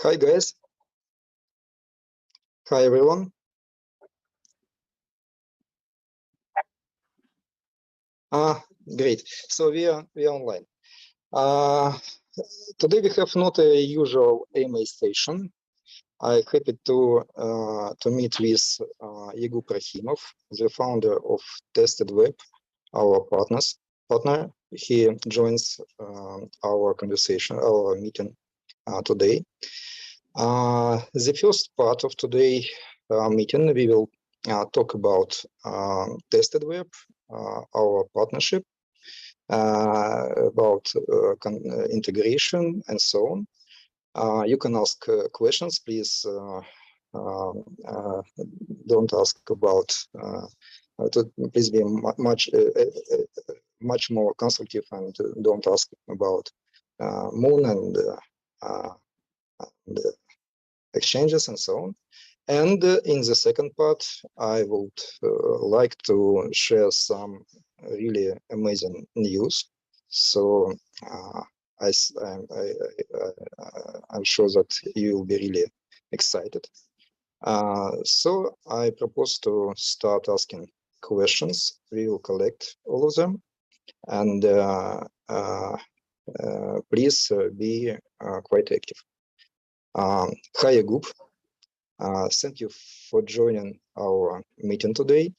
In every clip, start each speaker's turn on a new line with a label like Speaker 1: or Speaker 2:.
Speaker 1: Hi guys. Hi everyone. Great. So we are online. Today we have not a usual AMA station. I'm happy to meet with Yegor Prahimov, the founder of Tested Web, our partner. He joins our conversation, our meeting today. The first part of today's meeting, we will talk about Tested Web, our partnership, about integration and so on. You can ask questions, please. Don't ask about. Please be much more constructive and don't ask about Moon and exchanges and so on. And in the second part, I would like to share some really amazing news. So I'm sure that you will be really excited. So I propose to start asking questions. We will collect all of them, and please be quite active. Hi, Yegor. Thank you for joining our meeting today.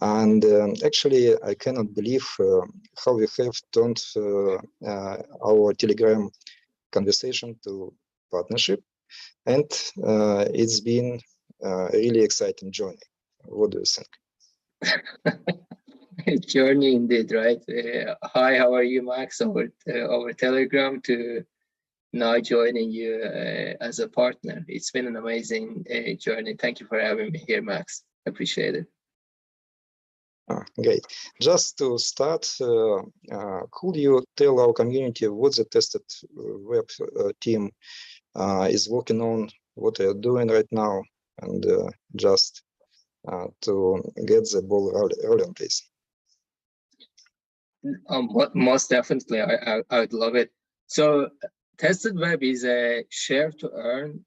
Speaker 1: And actually, I cannot believe how we have turned our Telegram conversation to partnership. And it's been a really exciting journey. What do you think?
Speaker 2: Journey indeed, right? Hi, how are you, Max? Over Telegram to now joining you as a partner. It's been an amazing journey. Thank you for having me here, Max. Appreciate it.
Speaker 1: Great. Just to start, could you tell our community what the Tested Web team is working on, what they are doing right now, and just to get the ball rolling, please?
Speaker 2: Most definitely, I would love it. So Tested Web is a share-to-earn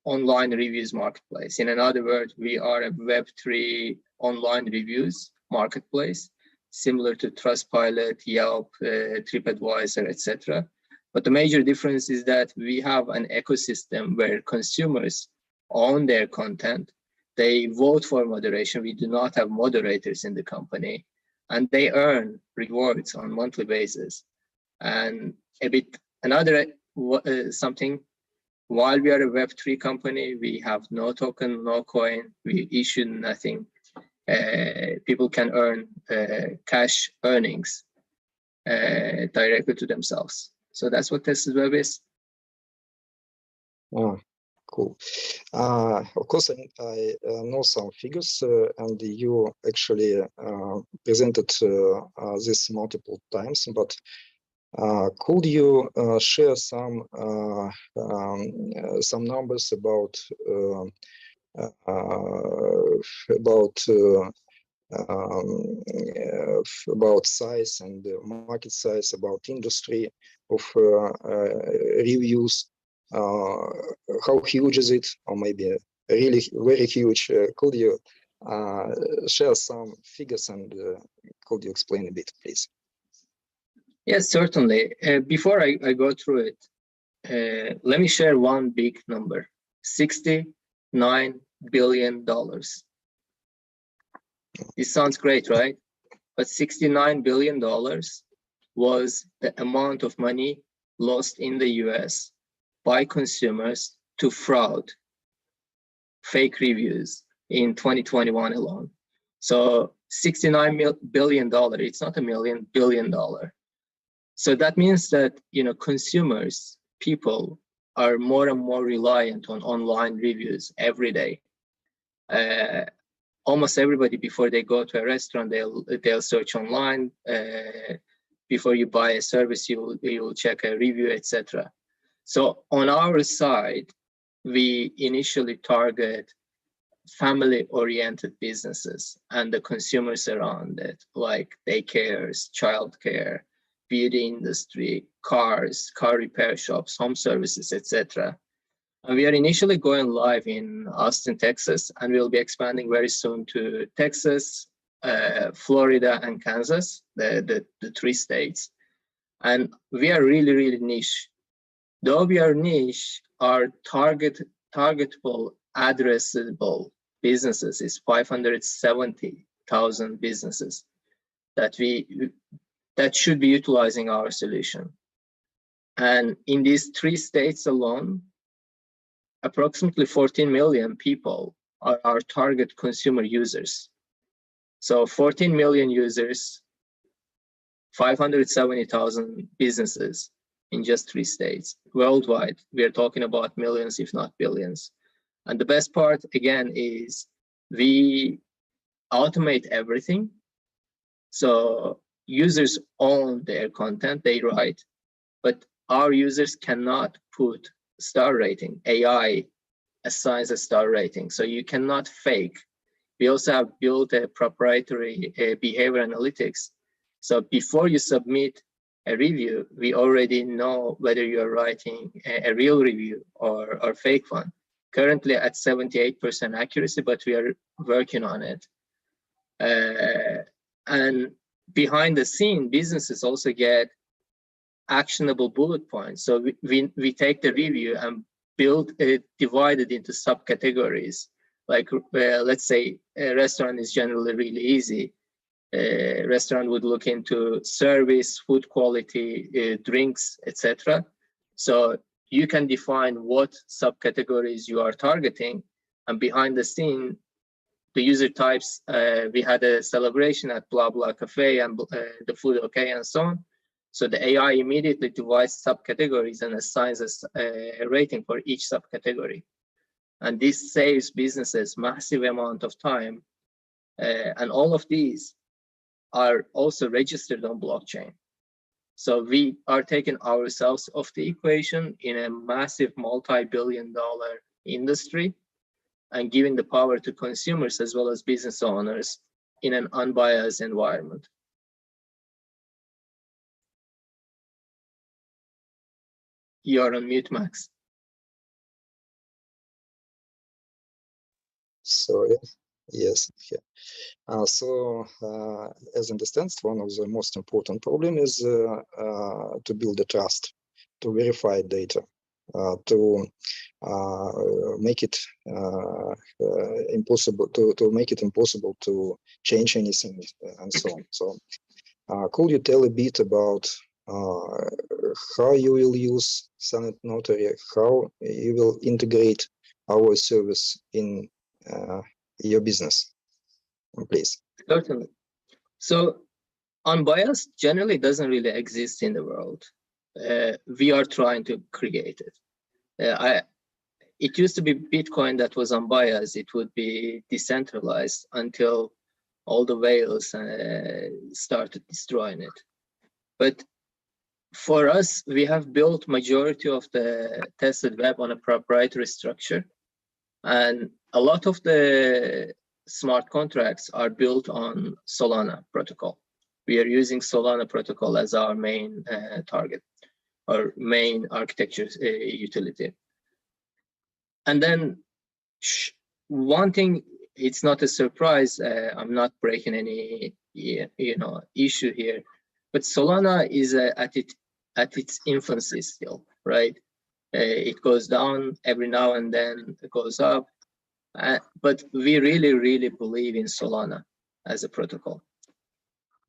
Speaker 2: online reviews marketplace. In other words, we are a Web3 online reviews marketplace, similar to Trustpilot, Yelp, TripAdvisor, etc. But the major difference is that we have an ecosystem where consumers own their content. They vote for moderation. We do not have moderators in the company, and they earn rewards on a monthly basis. And another something, while we are a Web3 company, we have no token, no coin, we issue nothing. People can earn cash earnings directly to themselves. So that's what Tested Web is.
Speaker 1: Oh, cool. Of course, I know some figures, and you actually presented this multiple times, but could you share some numbers about size and market size, about industry of reviews? How huge is it, or maybe really very huge? Could you share some figures and could you explain a bit, please?
Speaker 2: Yes, certainly. Before I go through it, let me share one big number: $69 billion. This sounds great, right? But $69 billion was the amount of money lost in the US by consumers to fraud, fake reviews in 2021 alone. So $69 billion, it's not a million, $1 billion. So that means that, consumers, people are more and more reliant on online reviews every day. Almost everybody, before they go to a restaurant, they'll search online. Before you buy a service, you'll check a review, etc. So on our side, we initially target family-oriented businesses and the consumers around it, like daycares, childcare, beauty industry, cars, car repair shops, home services, etc. And we are initially going live in Austin, Texas, and we'll be expanding very soon to Texas, Florida, and Kansas, the 3 states. And we are really, really niche. Though we are niche, our targetable, addressable businesses is 570,000 businesses that should be utilizing our solution. And in these 3 states alone, approximately 14 million people are our target consumer users. So 14 million users, 570,000 businesses in just 3 states. Worldwide, we are talking about millions, if not billions. And the best part, again, is we automate everything. So users own their content, they write, but our users cannot put star rating. AI assigns a star rating, so you cannot fake. We also have built a proprietary behavior analytics. So before you submit a review, we already know whether you're writing a real review or fake one. Currently at 78% accuracy, but we are working on it. And behind the scene, businesses also get actionable bullet points. So we take the review and build it, divided into subcategories. Like let's say a restaurant is generally really easy. A restaurant would look into service, food quality, drinks, etc. So you can define what subcategories you are targeting, and behind the scene, the user types, we had a celebration at blah blah cafe and the food okay and so on. So the AI immediately divides subcategories and assigns us a rating for each subcategory. And this saves businesses massive amount of time. And all of these are also registered on blockchain. So we are taking ourselves off the equation in a massive multi-billion-dollar industry and giving the power to consumers as well as business owners in an unbiased environment. You're on mute, Max.
Speaker 1: Sorry. Yes. Yeah. So, as understands, one of the most important problem is to build the trust, to verify data, to make it impossible to make it impossible to change anything and so on. So, could you tell a bit about how you will use Silent Notary, how you will integrate our service in your business, please?
Speaker 2: Certainly. So unbiased generally doesn't really exist in the world. We are trying to create it. It used to be Bitcoin that was unbiased. It would be decentralized until all the whales started destroying it. But for us, we have built majority of the tested web on a proprietary structure. And a lot of the smart contracts are built on Solana protocol. We are using Solana protocol as our main target, or main architecture utility. And then one thing, it's not a surprise, I'm not breaking any issue here, but Solana is at its infancy still, right? It goes down every now and then, it goes up. But we really, really believe in Solana as a protocol.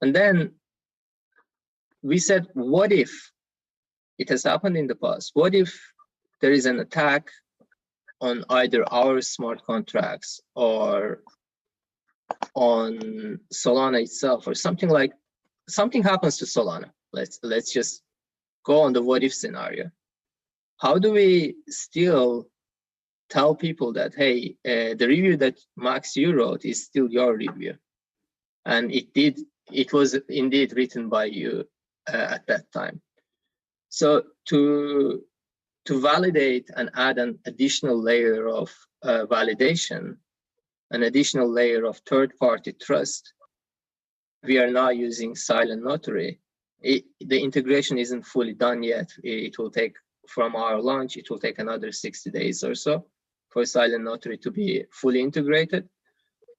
Speaker 2: And then we said, what if it has happened in the past? What if there is an attack on either our smart contracts or on Solana itself, or something happens to Solana? Let's just go on the what if scenario. How do we still tell people that, hey, the review that Max you wrote is still your review, and it was indeed written by you at that time? So to validate and add an additional layer of validation, an additional layer of third-party trust, we are now using Silent Notary. The integration isn't fully done yet. It will take from our launch, it will take another 60 days or so for Silent Notary to be fully integrated.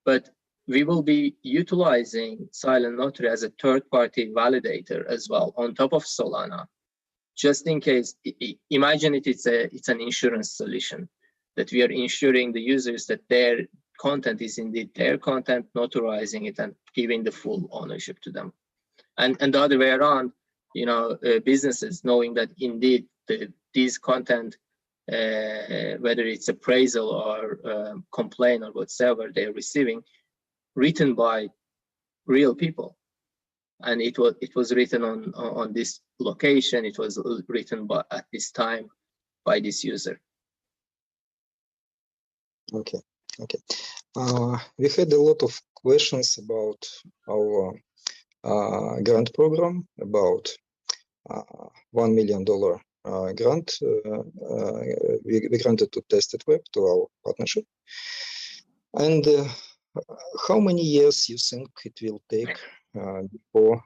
Speaker 2: But we will be utilizing Silent Notary as a third-party validator as well on top of Solana, just in case. Imagine it's an insurance solution that we are ensuring the users that their content is indeed their content, notarizing it and giving the full ownership to them. And the other way around, businesses knowing that indeed these content, whether it's appraisal or complaint or whatsoever they're receiving, written by real people, and it was written on this location, it was written at this time by this user.
Speaker 1: Okay. We had a lot of questions about our grant program, about $1 million grant we granted to Tested Web, to our partnership. And how many years you think it will take before?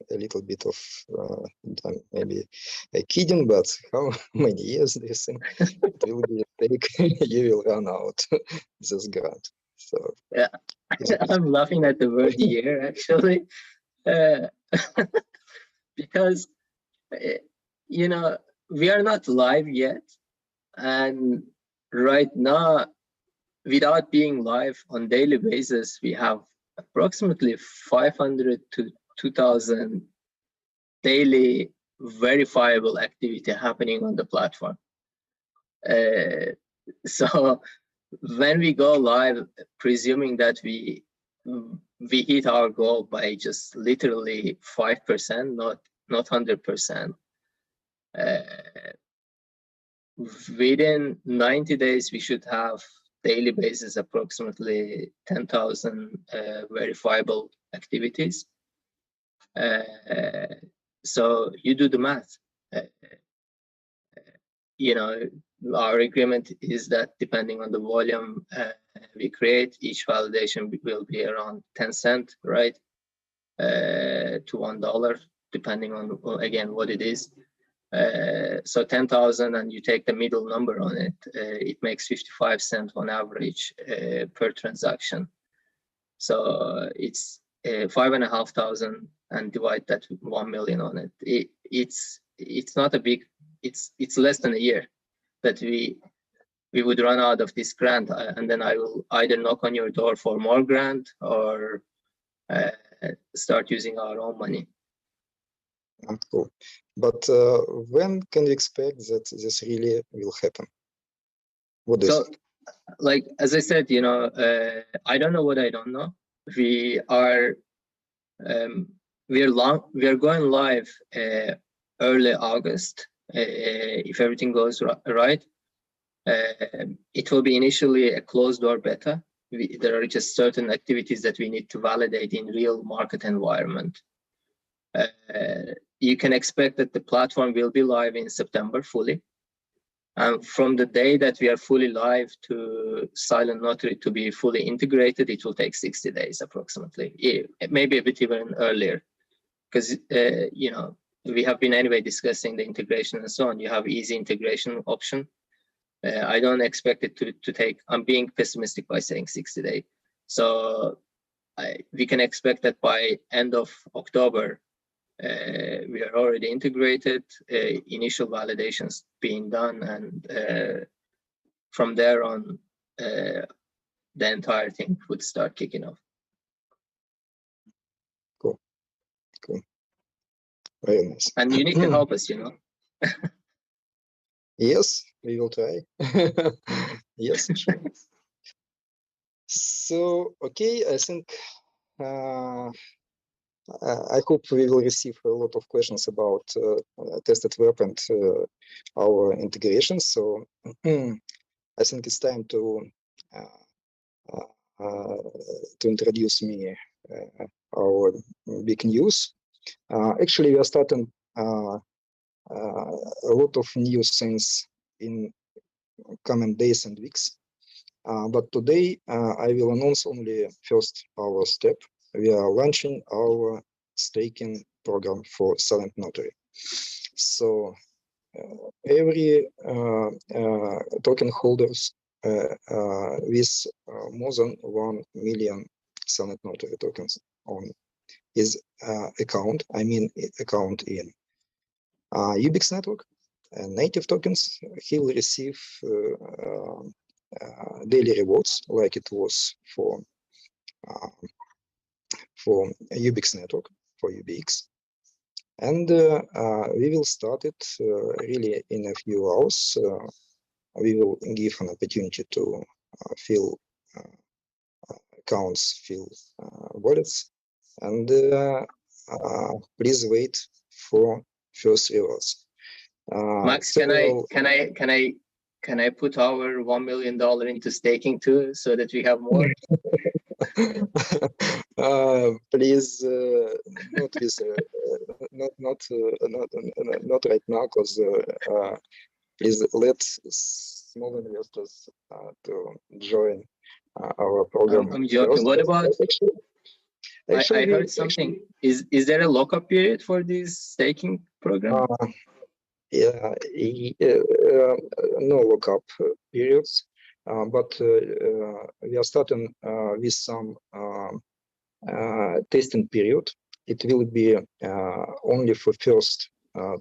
Speaker 1: It's a little bit of maybe kidding, but how many years do you think it will be take you will run out this grant? So
Speaker 2: yeah, I'm laughing at the word year actually, because we are not live yet, and right now, without being live on daily basis, we have approximately 500 to 2,000 daily verifiable activity happening on the platform. So when we go live, presuming that we hit our goal by just literally 5%, not 100%, within 90 days, we should have daily basis approximately 10,000 verifiable activities. So you do the math. Our agreement is that depending on the volume we create, each validation will be around 10 cents, right? To $1, depending on, again, what it is. So 10,000, and you take the middle number on it, it makes 55 cents on average per transaction. So it's 5,500, and divide that with 1 million on it. It's not a big. It's less than a year that we would run out of this grant, and then I will either knock on your door for more grant or start using our own money.
Speaker 1: Cool. But when can we expect that this really will happen? What is it?
Speaker 2: Like, as I said, I don't know what I don't know. We are going live early August if everything goes right. It will be initially a closed door beta. There are just certain activities that we need to validate in real market environment. You can expect that the platform will be live in September fully. And from the day that we are fully live to Silent Notary to be fully integrated, it will take 60 days approximately, maybe a bit even earlier. Because, we have been anyway discussing the integration and so on. You have easy integration option. I don't expect it to take, I'm being pessimistic by saying 60 days. So we can expect that by end of October, we are already integrated, initial validations being done, and from there on, the entire thing would start kicking off.
Speaker 1: Cool. Very nice.
Speaker 2: And you need to help us,
Speaker 1: Yes, we will try. Yes, sure. So, okay, I think I hope we will receive a lot of questions about Tested Web and our integration. So I think it's time to introduce me our big news. Actually, we are starting a lot of new things in coming days and weeks. But today I will announce only first our step. We are launching our staking program for Silent Notary. So every token holders with more than 1 million Silent Notary tokens on his account, I mean account in UBX network and native tokens, he will receive daily rewards like it was for UBX network, for UBX. And we will start it really in a few hours. We will give an opportunity to fill accounts, fill wallets, and please wait for first rewards.
Speaker 2: Max, can I put our $1 million into staking too, so that we have more?
Speaker 1: Please, not with, not right now, because please let small investors to join our program.
Speaker 2: I'm joking.
Speaker 1: First.
Speaker 2: What about?
Speaker 1: Actually,
Speaker 2: I heard something. Is there a lockup period for this staking program?
Speaker 1: Yeah, no lockup periods, but we are starting with some testing period. It will be only for first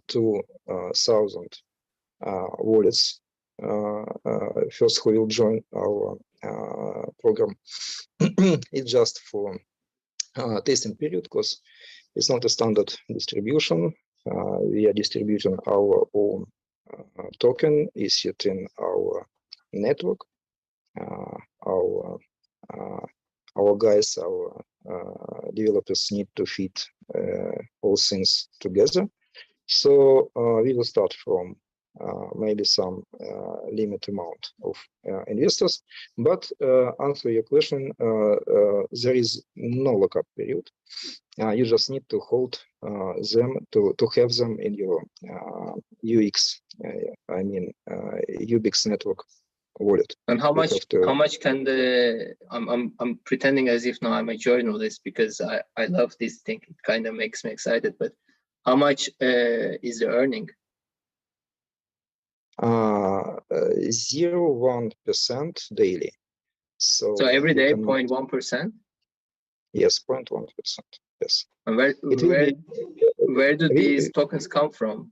Speaker 1: 2,000 wallets. First who will join our program. It's just for testing period, because it's not a standard distribution. We are distributing our own token issued in our network. Our guys, our developers need to fit all things together. So we will start from maybe some limit amount of investors. But answer your question, there is no lockup period. You just need to hold them, to have them in your UX, I mean UBX network wallet.
Speaker 2: And how much can the I'm pretending as if now I'm a journalist, because I love this thing. It kind of makes me excited. But how much is the earning?
Speaker 1: 0.1% daily. So
Speaker 2: every day 0.1%?
Speaker 1: Yes, 0.1%. Yes.
Speaker 2: And where do these tokens come from?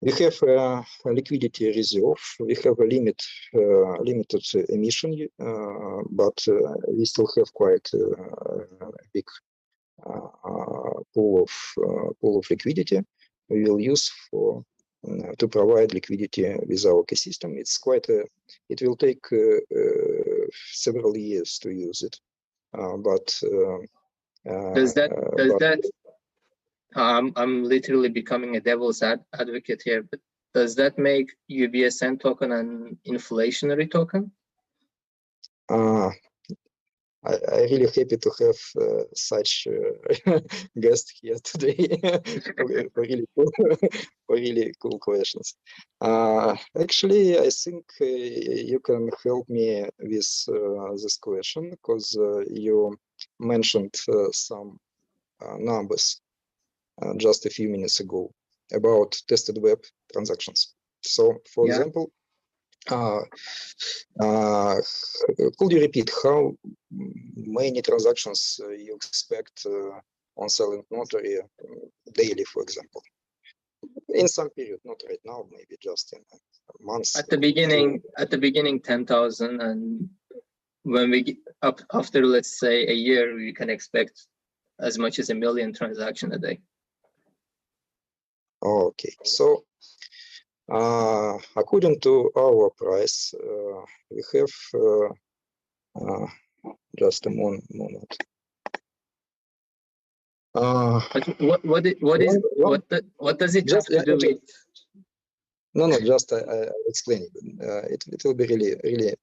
Speaker 1: We have a liquidity reserve. We have a limited emission, but we still have quite a big pool of liquidity. We will use for to provide liquidity with our ecosystem. It's quite it will take several years to use it, but
Speaker 2: does that I'm literally becoming a devil's advocate here, but does that make UBSN token an inflationary token?
Speaker 1: I'm really happy to have such guest here today for really cool questions. Actually, I think you can help me with this question, because you mentioned some numbers just a few minutes ago about tested web transactions. So, for example, could you repeat how many transactions you expect on Silent Notary daily, for example? In some period, not right now, maybe just in months.
Speaker 2: At the beginning, 10,000, and when we get up after, let's say, a year, we can expect as much as 1 million transactions a day.
Speaker 1: Okay, so according to our price, we have just a moment.
Speaker 2: But what does it have to do with?
Speaker 1: No, just I explain it. It will be really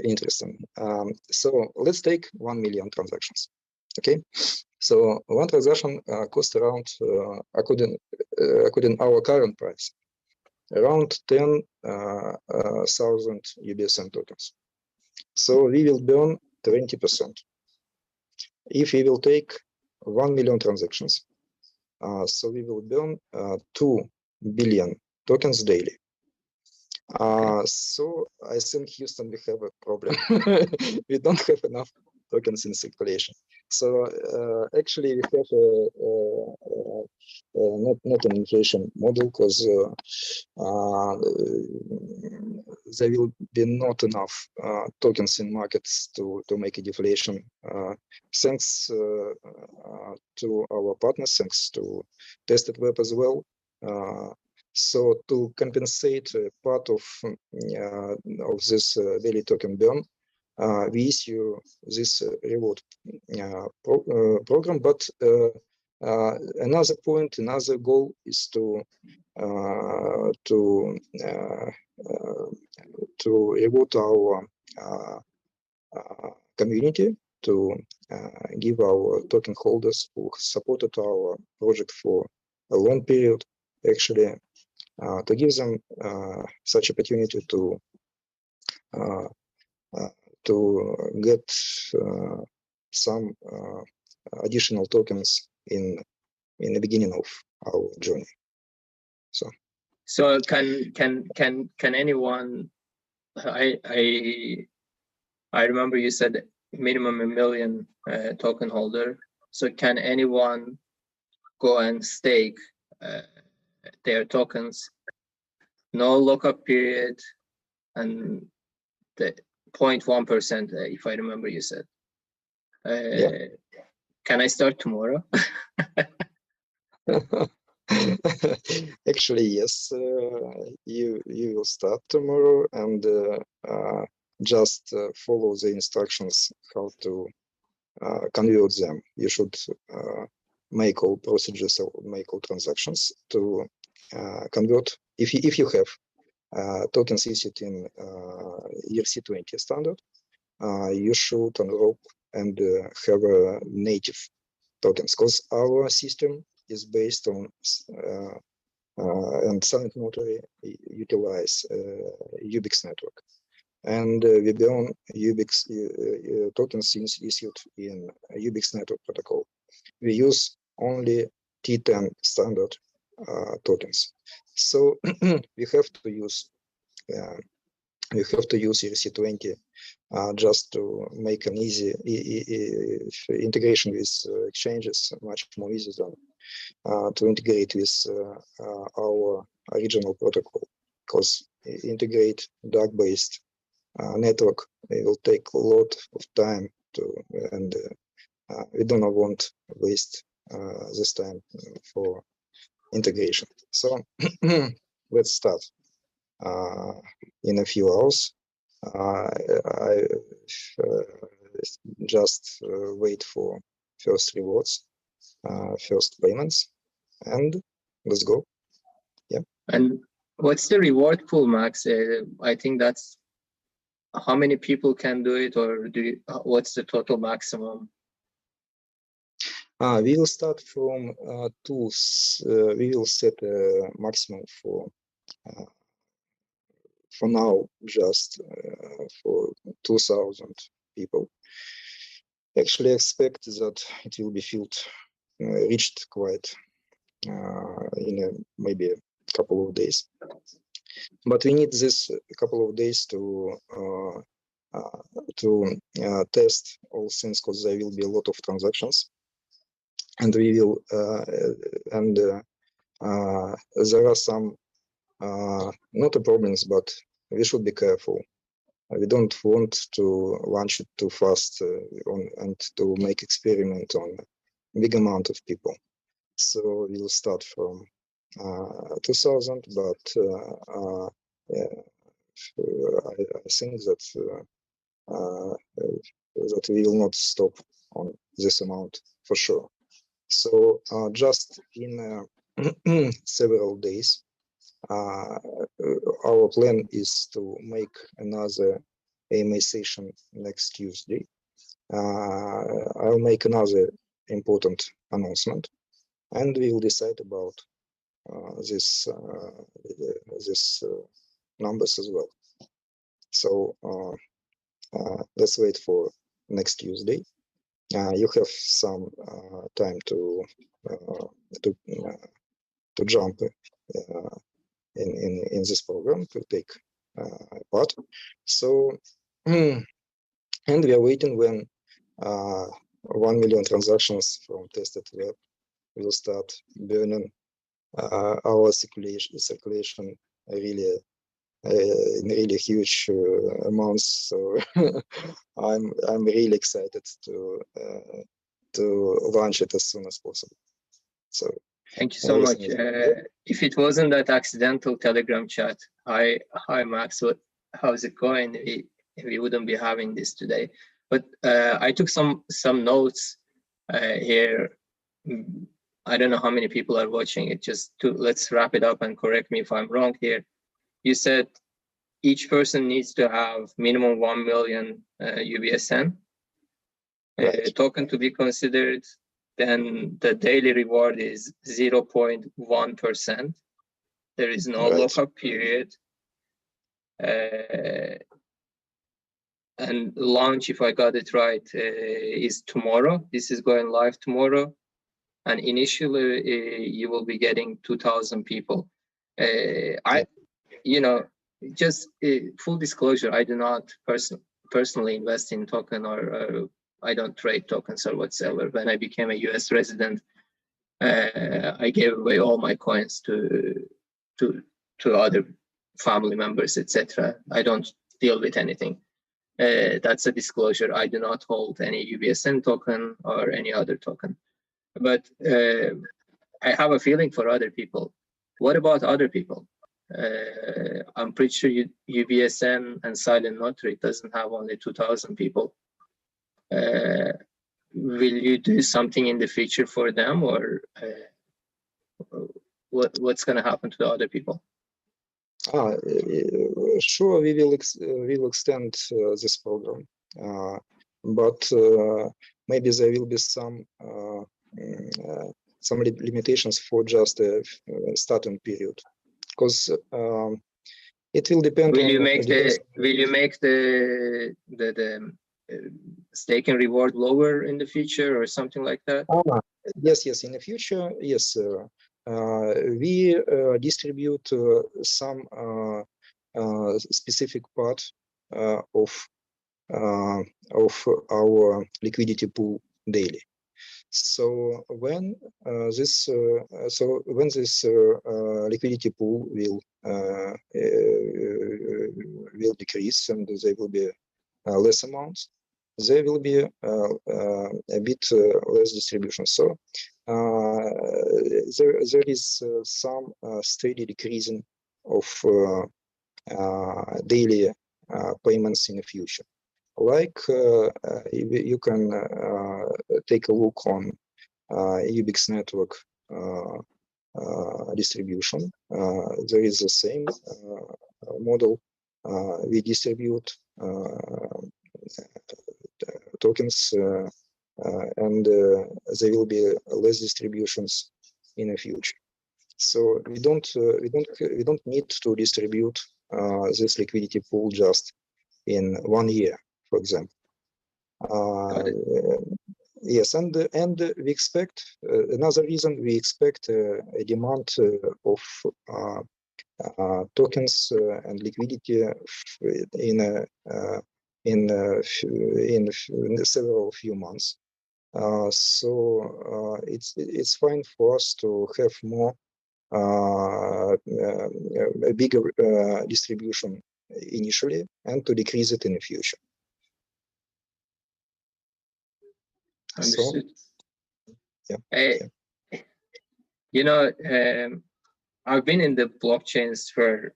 Speaker 1: interesting. So let's take 1 million transactions. Okay, so one transaction costs around, according our current price, around 10,000 UBSN tokens. So we will burn 20%. If we will take 1 million transactions, So we will burn 2 billion tokens daily. So I think Houston, we have a problem. We don't have enough tokens in circulation. So actually, we have not an inflation model because there will be not enough tokens in markets to make a deflation. Thanks to our partners, thanks to Tested Web as well. So to compensate part of this daily token burn, we issue this reward program. But another point, another goal is to reward our community, to give our token holders who supported our project for a long period, actually, to give them such opportunity to get some additional tokens in the beginning of our journey.
Speaker 2: So can anyone? I remember you said minimum 1 million token holder. So can anyone go and stake their tokens? No lockup period, and the 0.1%, if I remember you said.
Speaker 1: Yeah.
Speaker 2: Can I start tomorrow?
Speaker 1: Actually, yes, you will start tomorrow, and just follow the instructions how to convert them. You should make all procedures or make all transactions to convert. If you have tokens issued in ERC20 standard, you should unlock and have a native tokens, because our system is based on and Silent Notary utilize UBIX network, and we burn UBIX tokens issued in UBIX network protocol. We use only T10 standard tokens, so we have to use ERC20 just to make an easy integration with exchanges, much more easy than to integrate with our original protocol, because integrate DAG-based network, it will take a lot of time and we do not want to waste this time for integration. So let's start in a few hours. I just wait for first rewards, first payments, and let's go. Yeah.
Speaker 2: And what's the reward pool, Max? I think that's how many people can do it, or what's the total maximum?
Speaker 1: We will start from tools. We will set a maximum for now, just for 2,000 people. Actually, expect that it will be filled, reached quite in maybe a couple of days. But we need this couple of days to test all things, because there will be a lot of transactions, and we will there are some not problems, but we should be careful. We don't want to launch it too fast and to make experiment on a big amount of people. So we'll start from 2,000, but I think that that we will not stop on this amount for sure. So just in several days, our plan is to make another AMA session next Tuesday. I'll make another important announcement, and we will decide about this numbers as well. So let's wait for next Tuesday. You have some time to to jump in this program, to take part. So, and we are waiting when 1 million transactions from tested web will start burning our circulation really in really huge amounts. So I'm really excited to launch it as soon as possible. So
Speaker 2: thank you so much. If it wasn't that accidental Telegram chat, hi Max, how's it going? We wouldn't be having this today. But I took some notes here. I don't know how many people are watching it. Let's wrap it up and correct me if I'm wrong here. You said each person needs to have minimum 1 million UBSN token to be considered. Then the daily reward is 0.1%. There is no lockup period. And launch, if I got it right, is tomorrow. This is going live tomorrow. And initially, you will be getting 2,000 people. Just full disclosure, I do not personally invest in token or I don't trade tokens or whatsoever. When I became a US resident, I gave away all my coins to other family members, etc. I don't deal with anything. That's a disclosure. I do not hold any UBSN token or any other token. But I have a feeling for other people. What about other people? I'm pretty sure UBSN and Silent Notary doesn't have only 2,000 people. Will you do something in the future for them, or what's going to happen to the other people?
Speaker 1: Sure, we will extend this program, but maybe there will be some limitations for just a starting period, because it will depend.
Speaker 2: Will you make the stake and reward lower in the future or something like that?
Speaker 1: Yes, in the future, yes. We distribute some specific part of our liquidity pool daily. So when this liquidity pool will decrease and there will be less amounts, there will be a bit less distribution. So there is some steady decreasing of daily payments in the future. Like you can take a look on UBIX network distribution. There is the same model. We distribute tokens, and there will be less distributions in the future. So we don't need to distribute this liquidity pool just in 1 year, for example. Yes, and we expect another reason. We expect a demand of tokens and liquidity in several few months. So it's fine for us to have more a bigger distribution initially and to decrease it in the future.
Speaker 2: Understood.
Speaker 1: So,
Speaker 2: I've been in the blockchains for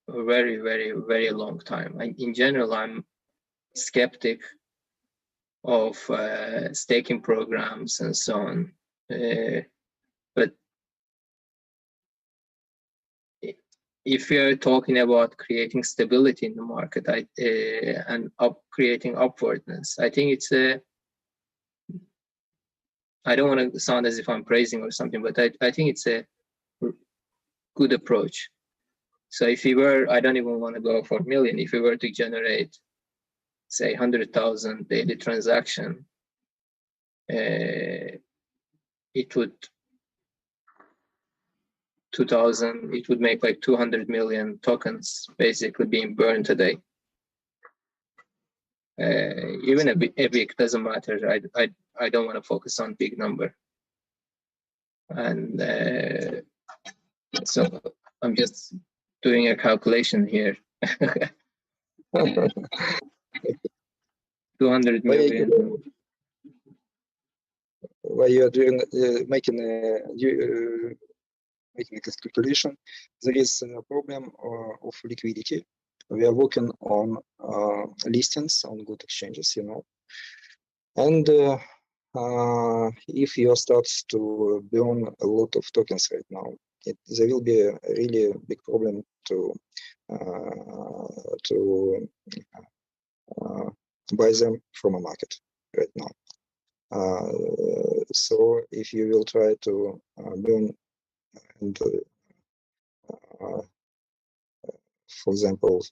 Speaker 2: a very, very, very long time. In general, I'm skeptic of staking programs and so on. But if you're talking about creating stability in the market and creating upwardness, I think it's I don't want to sound as if I'm praising or something, but I think it's a good approach. So if we were, I don't even want to go for a million, if we were to generate, say, 100,000 daily transaction, it would 2000, it would make like 200 million tokens basically being burned today. Even a big doesn't matter. I don't want to focus on big number. And so I'm just doing a calculation here. 200 million.
Speaker 1: While you are doing making a calculation, there is a problem of liquidity. We are working on listings on good exchanges, you know, and if you start to burn a lot of tokens right now, there will be a really big problem to buy them from a market right now. So if you will try to burn and for example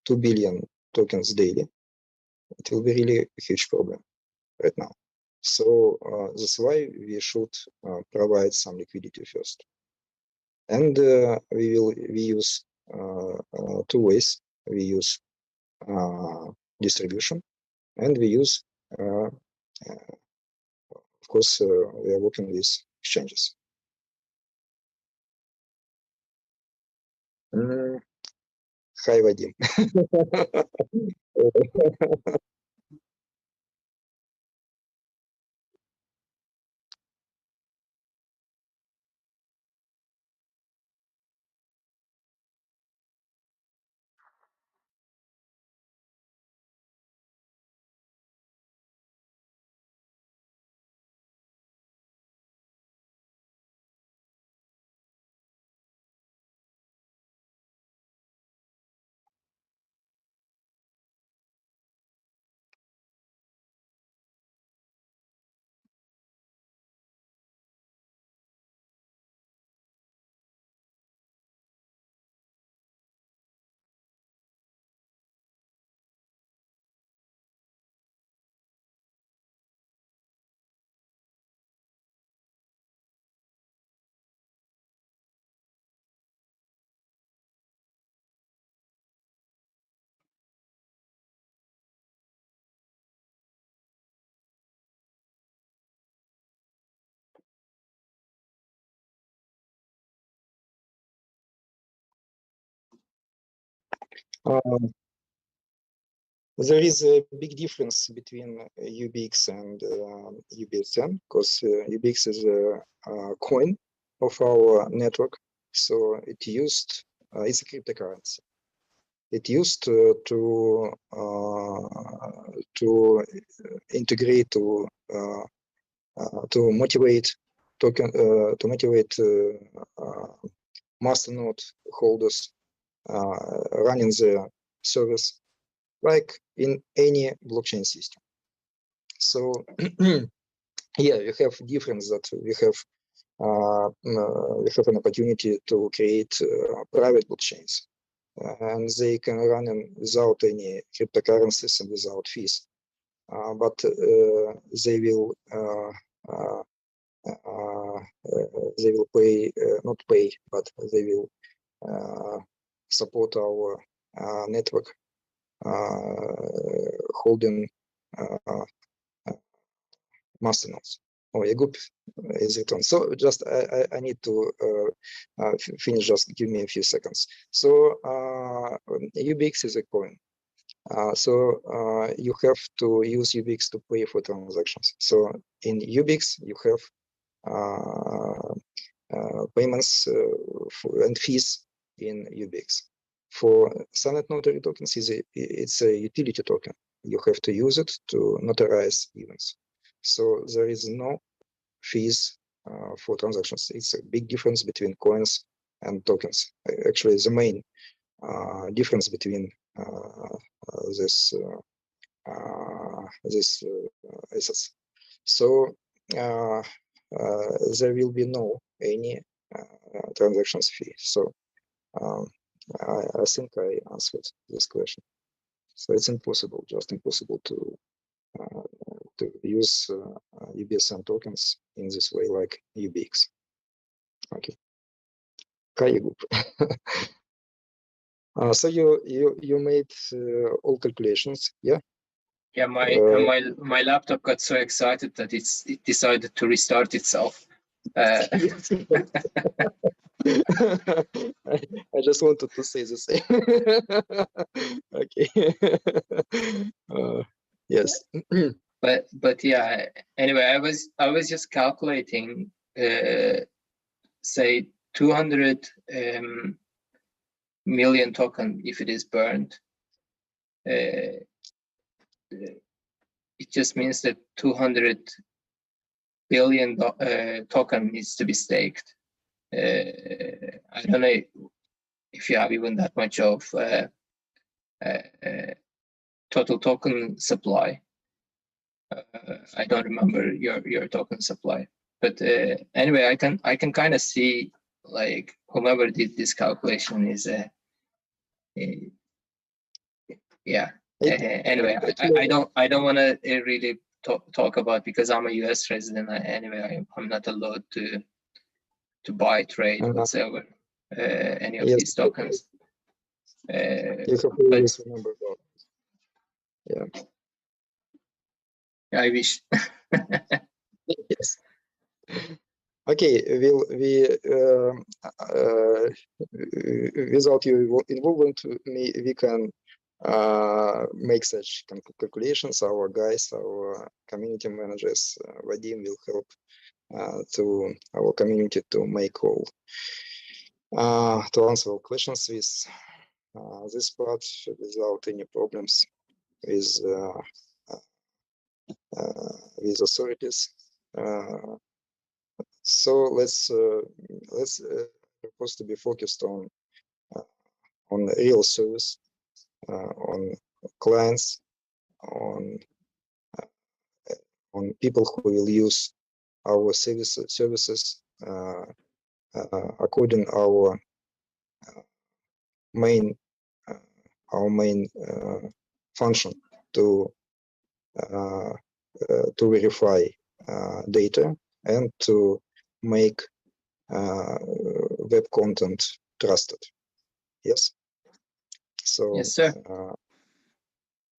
Speaker 1: 2 billion tokens daily, it will be really a huge problem right now. So that's why we should provide some liquidity first, and we use two ways. We use distribution, and we use of course we are working with exchanges. Hi, Vadim. There is a big difference between UBX and UBSN, because UBX is a coin of our network, so it's a cryptocurrency. It used to integrate to motivate masternode holders running the service, like in any blockchain system. So yeah, you have difference that we have an opportunity to create private blockchains, and they can run without any cryptocurrencies and without fees. But they will pay, not pay, but they will support our network holding masternodes. Oh, a group is returned. So just I need to finish. Just give me a few seconds. So UBX is a coin. So you have to use UBX to pay for transactions. So in UBX you have payments and fees in UBX. For Silent Notary tokens, it's a utility token. You have to use it to notarize events. So there is no fees for transactions. It's a big difference between coins and tokens. Actually, the main difference between this assets. So there will be no any transactions fee. So I think I answered this question. So it's impossible, just impossible to use UBSN tokens in this way, like UBX. Okay. Kayigup. So you made all calculations, yeah?
Speaker 2: Yeah, my laptop got so excited that it decided to restart itself.
Speaker 1: Yes. I just wanted to say the same. Okay. Yes.
Speaker 2: But yeah. Anyway, I was just calculating, say 200 million token if it is burned. It just means that 200 billion token needs to be staked. I don't know if you have even that much of total token supply. I don't remember your token supply, but anyway, I can kind of see, like, whomever did this calculation is yeah. Anyway, I don't want to really talk about, because I'm a U.S. resident. Anyway, I'm not allowed to buy, trade, whatsoever, any of these tokens.
Speaker 1: You have always remember about. Yeah.
Speaker 2: I wish.
Speaker 1: Yes. Okay, without your involvement, we can make such calculations. Our guys, our community managers, Vadim will help to our community to make all to answer all questions with this part without any problems with authorities. So let's supposed to be focused on real service, on clients, on people who will use our services according our main function to verify data and to make web content trusted. Yes. So
Speaker 2: yes, sir.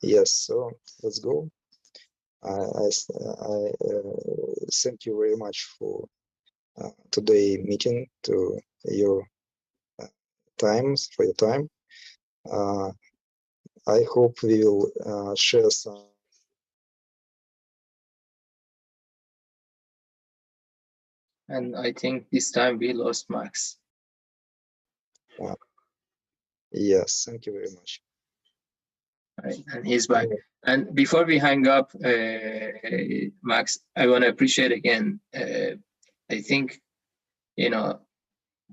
Speaker 1: Yes. So let's go. I thank you very much for today meeting, to your times, for your time. I hope we will share some.
Speaker 2: And I think this time we lost Max.
Speaker 1: Yes, thank you very much.
Speaker 2: Right, and he's back. And before we hang up, Max, I want to appreciate again. I think,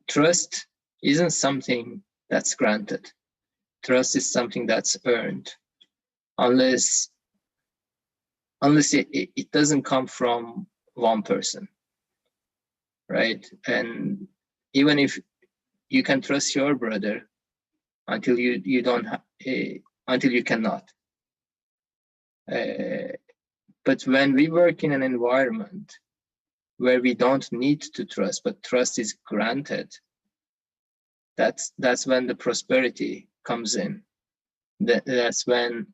Speaker 2: trust isn't something that's granted. Trust is something that's earned, unless it doesn't come from one person, right? And even if you can trust your brother until you don't until you cannot. But when we work in an environment where we don't need to trust, but trust is granted, that's when the prosperity comes in. That's when,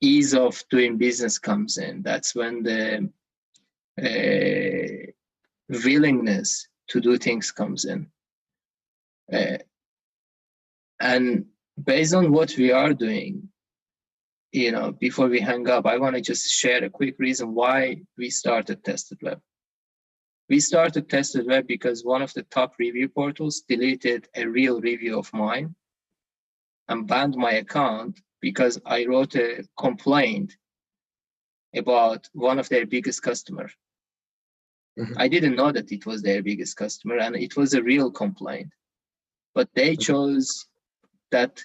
Speaker 2: ease of doing business comes in. That's when the willingness to do things comes in. And based on what we are doing, before we hang up, I want to just share a quick reason why we started Tested Web. We started Tested Web because one of the top review portals deleted a real review of mine and banned my account because I wrote a complaint about one of their biggest customers.
Speaker 1: Mm-hmm.
Speaker 2: I didn't know that it was their biggest customer, and it was a real complaint. But they chose that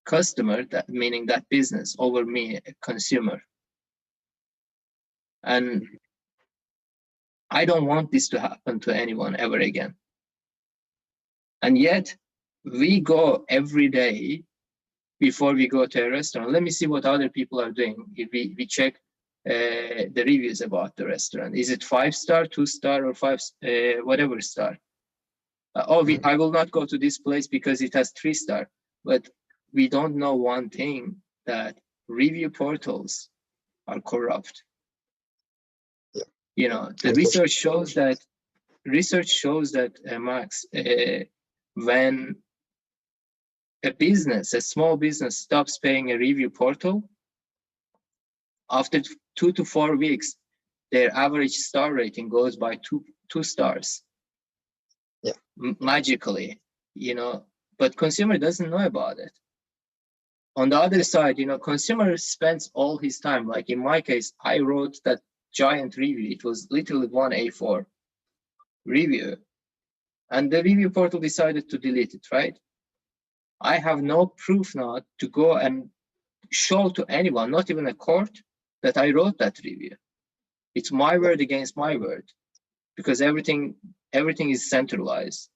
Speaker 2: customer, meaning that business, over me, a consumer. And I don't want this to happen to anyone ever again. And yet we go every day before we go to a restaurant. Let me see what other people are doing. If we check the reviews about the restaurant. Is it 5-star, 2-star, or 5 whatever star? I will not go to this place because it has 3-star. But we don't know one thing, that review portals are corrupt.
Speaker 1: Yeah.
Speaker 2: You know, the research shows that Max, when a small business stops paying a review portal, after 2 to 4 weeks, their average star rating goes by two stars.
Speaker 1: Yeah.
Speaker 2: Magically, you know, but consumer doesn't know about it. On the other side, you know, consumer spends all his time. Like in my case, I wrote that giant review. It was literally one A4 review, and the review portal decided to delete it, right? I have no proof now to go and show to anyone, not even a court, that I wrote that review. It's my word against my word, because everything is centralized.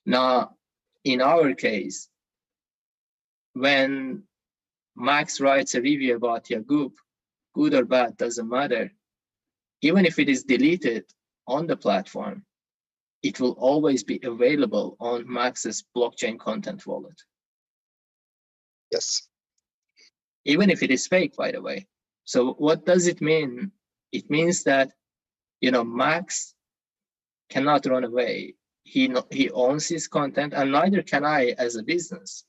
Speaker 2: Now, in our case, when Max writes a review about Yagoop, good or bad, doesn't matter. Even if it is deleted on the platform, it will always be available on Max's blockchain content wallet.
Speaker 1: Yes.
Speaker 2: Even if it is fake, by the way. So what does it mean? It means that, you know, Max cannot run away. He owns his content, and neither can I as a business,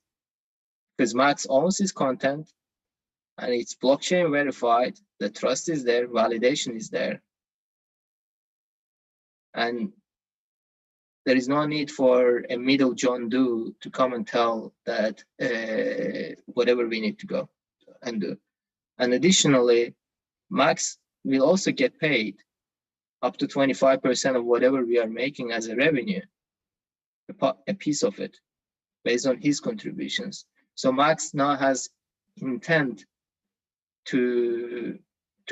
Speaker 2: because Max owns his content and it's blockchain verified. The trust is there, validation is there, and there is no need for a middle John Doe to come and tell that whatever we need to go and do. And additionally, Max will also get paid up to 25% of whatever we are making as a revenue, a piece of it, based on his contributions. So Max now has intent to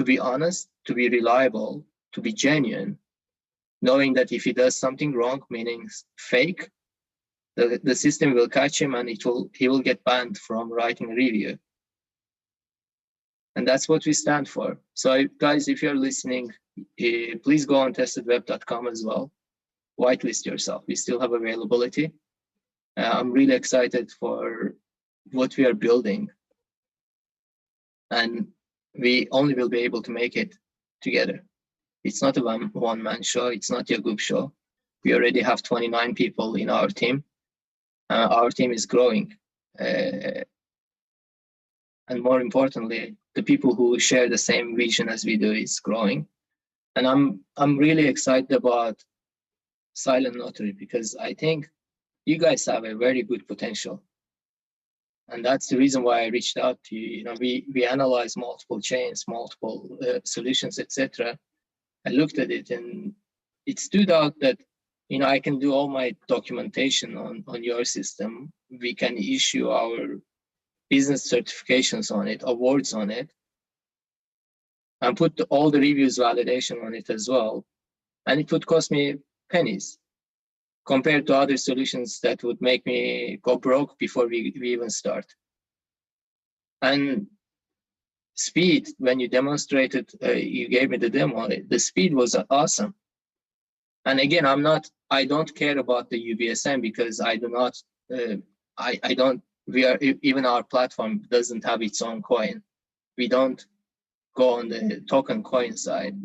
Speaker 2: be honest, to be reliable, to be genuine, knowing that if he does something wrong, meaning fake, the system will catch him and he will get banned from writing a review. And that's what we stand for. So guys, if you're listening, please go on testedweb.com as well. Whitelist yourself. We still have availability. I'm really excited for what we are building. And we only will be able to make it together. It's not a one-man show. It's not a Yagoop show. We already have 29 people in our team. Our team is growing. And more importantly, the people who share the same vision as we do is growing. And I'm really excited about Silent Notary, because I think you guys have a very good potential. And that's the reason why I reached out to you. You know, we analyzed multiple chains, multiple solutions, etc. I looked at it and it stood out that, you know, I can do all my documentation on your system. We can issue our business certifications on it, awards on it, and put all the reviews validation on it as well. And it would cost me pennies compared to other solutions that would make me go broke before we even start. And speed, when you demonstrated, you gave me the demo, the speed was awesome. And again, I don't care about the UBSN, because I do not, even our platform doesn't have its own coin. We don't go on the token coin side.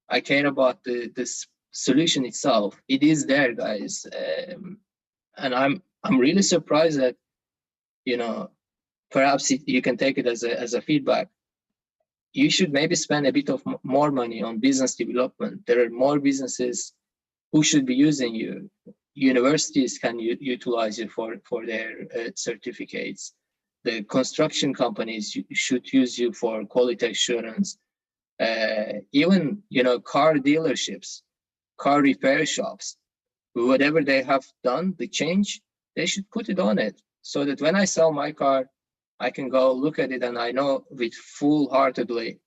Speaker 2: I care about this solution itself. It is there, guys. And I'm really surprised that, you know, perhaps you can take it as a feedback. You should maybe spend a bit of more money on business development. There are more businesses who should be using you. Universities can utilize you for their certificates. The construction companies should use you for quality assurance. Even, you know, car dealerships, car repair shops, whatever they have done, the change, they should put it on it, so that when I sell my car, I can go look at it and I know with full-heartedly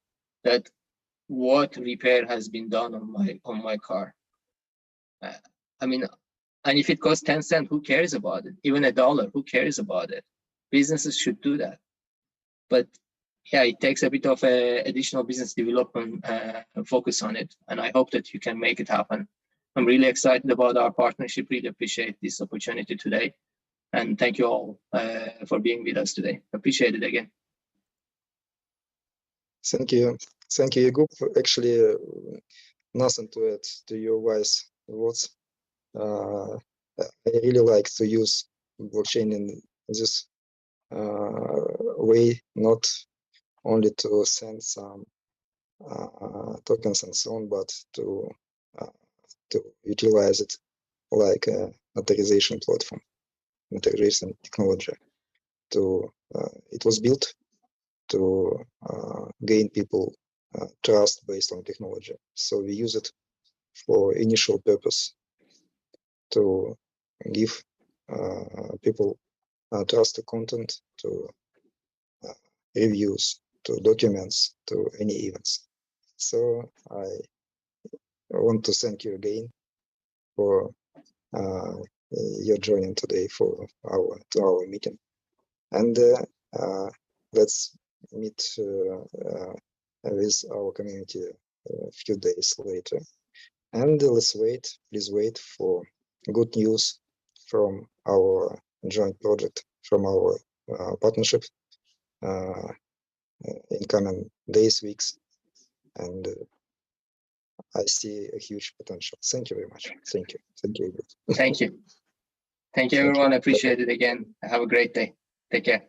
Speaker 2: that what repair has been done on my car. I mean, and if it costs 10 cents, who cares about it? Even $1, who cares about it? Businesses should do that. But yeah, it takes a bit of additional business development focus on it, and I hope that you can make it happen. I'm really excited about our partnership. Really appreciate this opportunity today. And thank you all for being with us today. Appreciate it again.
Speaker 1: Thank you. Thank you, Yagup. Actually, nothing to add to your wise words. I really like to use blockchain in this way, not only to send some tokens and so on, but to utilize it like a notarization platform, notarization technology. It was built to gain people trust based on technology. So we use it for initial purpose to give people trust to content, to reviews, to documents, to any events. So I want to thank you again for your joining today for our meeting, and let's meet with our community a few days later. And please wait for good news from our joint project, from our partnership in coming days, weeks, and I see a huge potential. Thank you very much. Thank you. Thank you.
Speaker 2: Thank you. Thank you, everyone. Appreciate it again. Have a great day. Take care.